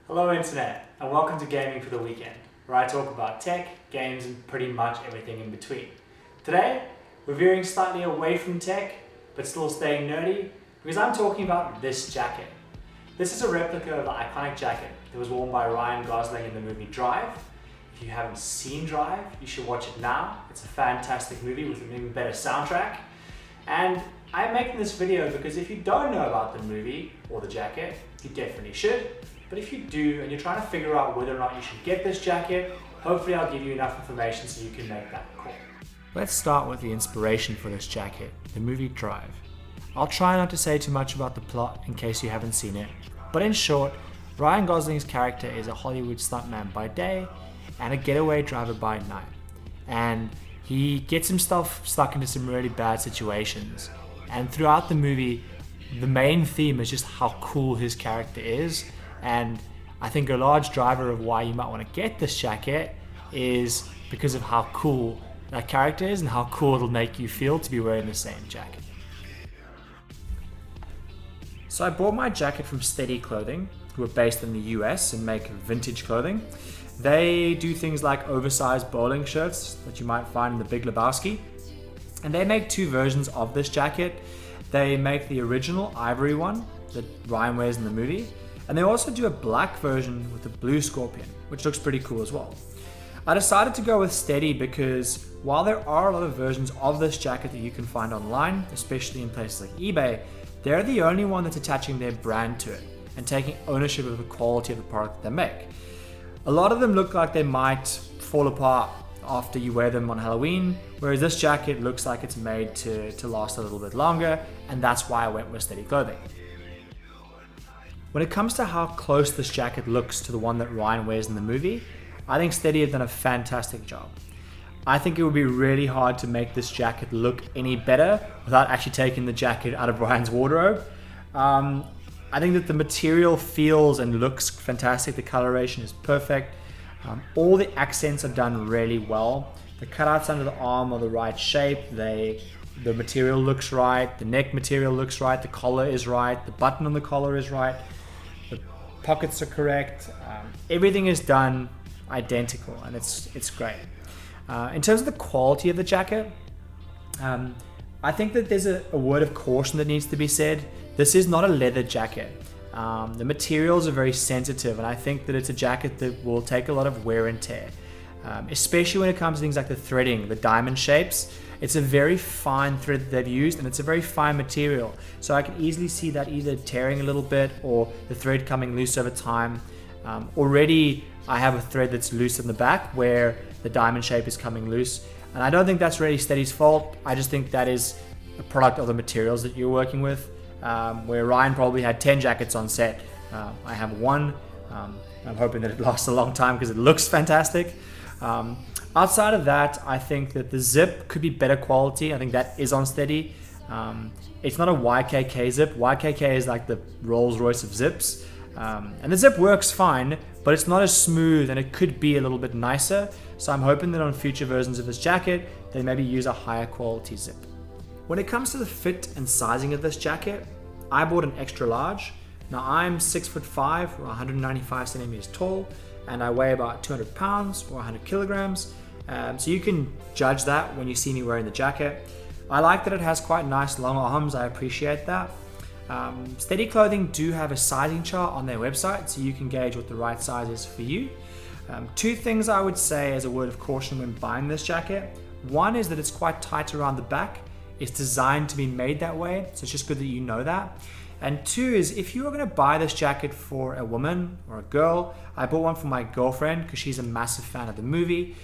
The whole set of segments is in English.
Hello Internet, and welcome to Gaming for the Weekend, where I talk about tech, games, and pretty much everything in between. Today, we're veering slightly away from tech, but still staying nerdy, because I'm talking about this jacket. This is a replica of the iconic jacket that was worn by Ryan Gosling in the movie Drive. If you haven't seen Drive, you should watch it now. It's a fantastic movie with an even better soundtrack. And I'm making this video because if you don't know about the movie or the jacket, you definitely should. But if you do and you're trying to figure out whether or not you should get this jacket, hopefully I'll give you enough information so you can make that call. Let's start with the inspiration for this jacket, the movie Drive. I'll try not to say too much about the plot in case you haven't seen it, but in short, Ryan Gosling's character is a Hollywood stuntman by day and a getaway driver by night. And he gets himself stuck into some really bad situations. And throughout the movie, the main theme is just how cool his character is. And I think a large driver of why you might want to get this jacket is because of how cool that character is and how cool it'll make you feel to be wearing the same jacket. So I bought my jacket from Steady Clothing, who are based in the US and make vintage clothing. They do things like oversized bowling shirts that you might find in the Big Lebowski. And they make two versions of this jacket. They make the original ivory one that Ryan wears in the movie, and they also do a black version with a blue scorpion, which looks pretty cool as well. I decided to go with Steady because while there are a lot of versions of this jacket that you can find online, especially in places like eBay, they're the only one that's attaching their brand to it and taking ownership of the quality of the product that they make. A lot of them look like they might fall apart after you wear them on Halloween, whereas this jacket looks like it's made to last a little bit longer, and that's why I went with Steady Clothing. When it comes to how close this jacket looks to the one that Ryan wears in the movie, I think Steady have done a fantastic job. I think it would be really hard to make this jacket look any better without actually taking the jacket out of Ryan's wardrobe. I think that the material feels and looks fantastic. The coloration is perfect. All the accents are done really well. The cutouts under the arm are the right shape. The material looks right. The neck material looks right. The collar is right. The button on the collar is right. The pockets are correct. Everything is done identical, and it's great. In terms of the quality of the jacket, I think that there's a word of caution that needs to be said. This is not a leather jacket. The materials are very sensitive, and I think that it's a jacket that will take a lot of wear and tear, especially when it comes to things like the threading, the diamond shapes. It's a very fine thread that they've used, and it's a very fine material. So I can easily see that either tearing a little bit or the thread coming loose over time. Already I have a thread that's loose in the back where the diamond shape is coming loose, and I don't think that's really Steady's fault. I just think that is a product of the materials that you're working with. Where Ryan probably had 10 jackets on set, I have one. I'm hoping that it lasts a long time because it looks fantastic. Outside of that, I think that the zip could be better quality. I think that is on Steady. It's not a YKK zip. YKK is like the Rolls Royce of zips. And the zip works fine, but it's not as smooth, and it could be a little bit nicer. So I'm hoping that on future versions of this jacket, they maybe use a higher quality zip. When it comes to the fit and sizing of this jacket, I bought an extra large. Now I'm 6'5" or 195 centimeters tall, and I weigh about 200 pounds or 100 kilograms. So you can judge that when you see me wearing the jacket. I like that it has quite nice long arms. I appreciate that. Steady Clothing do have a sizing chart on their website, so you can gauge what the right size is for you. Two things I would say as a word of caution when buying this jacket. One is that it's quite tight around the back. It's designed to be made that way, so it's just good that you know that. And two is, if you are going to buy this jacket for a woman or a girl, I bought one for my girlfriend because she's a massive fan of the movie.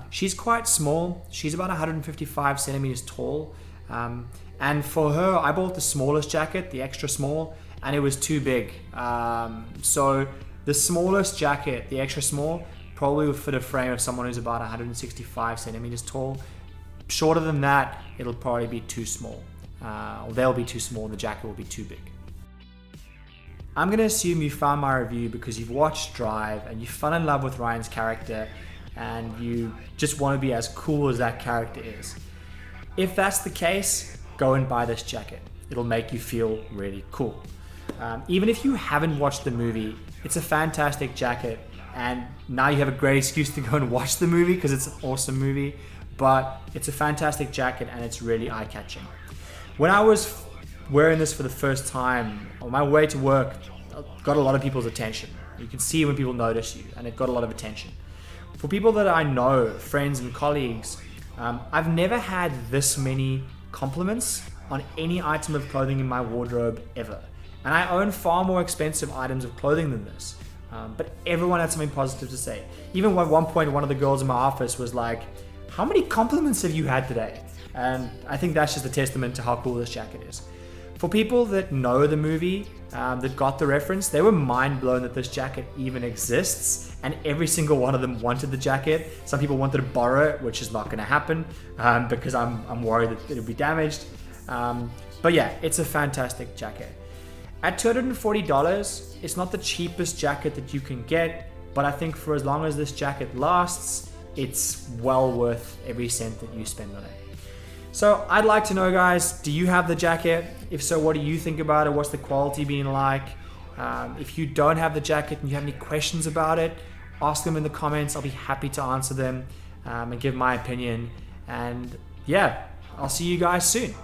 She's quite small. She's about 155 centimeters tall. And for her, I bought the smallest jacket, the extra small, and it was too big. So the smallest jacket, the extra small, probably would fit a frame of someone who's about 165 centimeters tall. Shorter than that, it'll probably be too small. Or they'll be too small and the jacket will be too big. I'm going to assume you found my review because you've watched Drive and you fell in love with Ryan's character and you just want to be as cool as that character is. If that's the case, go and buy this jacket. It'll make you feel really cool. Even if you haven't watched the movie, it's a fantastic jacket, and now you have a great excuse to go and watch the movie because it's an awesome movie. But it's a fantastic jacket and it's really eye-catching. When I was wearing this for the first time on my way to work, it got a lot of people's attention. You can see when people notice you, and it got a lot of attention. For people that I know, friends and colleagues, I've never had this many compliments on any item of clothing in my wardrobe ever. And I own far more expensive items of clothing than this. But everyone had something positive to say. Even at one point, one of the girls in my office was like, "How many compliments have you had today?" And I think that's just a testament to how cool this jacket is. For people that know the movie, that got the reference, they were mind blown that this jacket even exists, and every single one of them wanted the jacket. Some people wanted to borrow it, which is not going to happen because I'm worried that it'll be damaged. But yeah, it's a fantastic jacket. At $240, it's not the cheapest jacket that you can get, but I think for as long as this jacket lasts, it's well worth every cent that you spend on it. So I'd like to know, guys, do you have the jacket? If so, what do you think about it? What's the quality being like? If you don't have the jacket and you have any questions about it, ask them in the comments. I'll be happy to answer them and give my opinion. And yeah, I'll see you guys soon.